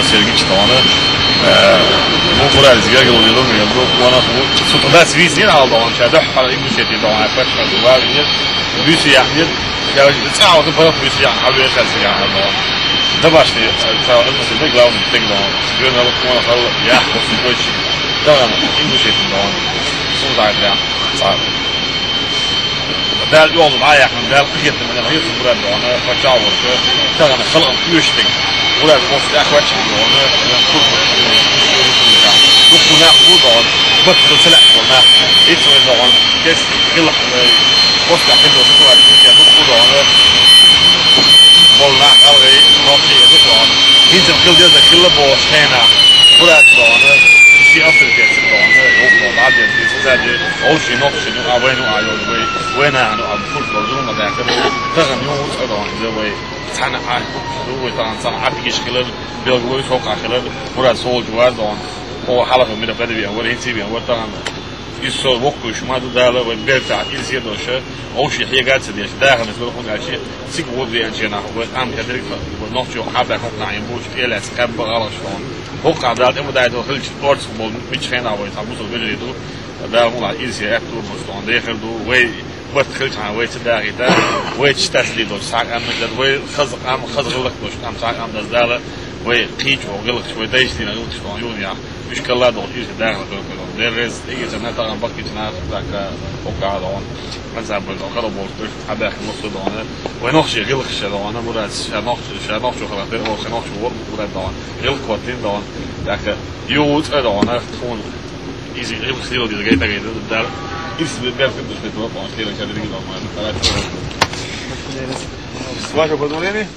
Sergić tane. Bu buraya ziyade oluyor mu? Bu bana bu tutuda svizin aldı on şerde hala İngiliz şeydi daha yapmak var diye. Büyüsü yani ya sağ olun para büyüsü yani abi esası yani da başlıyor. Sağ olun mesela glavni tek daha. Görünen bu konu hal ya bu boş. Tamam İngiliz şeydi daha. Bu da ya. Sağ Del yolun ayakını del kıyıttım ben hayır burada ona kaçağı oldu. Tamam kalan üyüştük. Burada olsun akvaç onu Dukuna buradan batı selak olma. Hiç öyle zaman kes kılık Oscar Pedro Sotomayor diye dukuna onu bolna algayı nokta yapıyor. Hiç kılıyor da kılı boş hena. Burada onu bir hafta geçti onu yok mu vardı bizde o şey nok şey abone oluyor ve ne ano futbol durumda da takım yok onu ve sana ay bu sana artık işler bir gol çok akıllı burada solcu var da o حلقة من الفيديو أول هنتي بيان طبعا يسوي وقت شو ما ده له والبيت عقيل زيادة وشة أو شيء هي قاعدة تدي داخل مثل ما قلنا شيء سيك وود بيان جينا وأم كذلك ونحجو حابة حقنا ينبوش إلى سكاب بغلط شلون حق عدالة إما ده يدخل أرض فوتبول مش فين أو يتعبوس البلد يدو ده هو عقيل زيادة أكتر مستوى داخل دو وي بدخلت عن وي تداعي ده وي تستسلي دو ساق أم ده وي خزق لك دوش أم ساق أم ده ده وي قيج وغلق شوي دايش دينا غلق شلون يون يعني مش كلا دول إيش داخل كلهم درس إيه جنات طبعا بقي جنات ذاك وقع دون مثلا بالأخر بولتر حدا يخلص دون ونخشى غلق شدون مراد شنخش خلاص أو خنخش ورد مراد دون غلق واتين دون ذاك يوت دون تكون إيزي غلق خير دي جاي تجي ده إيش بيعرف كده مش بتوقع كده كده دي دون ما ثلاثة. واش بدوريني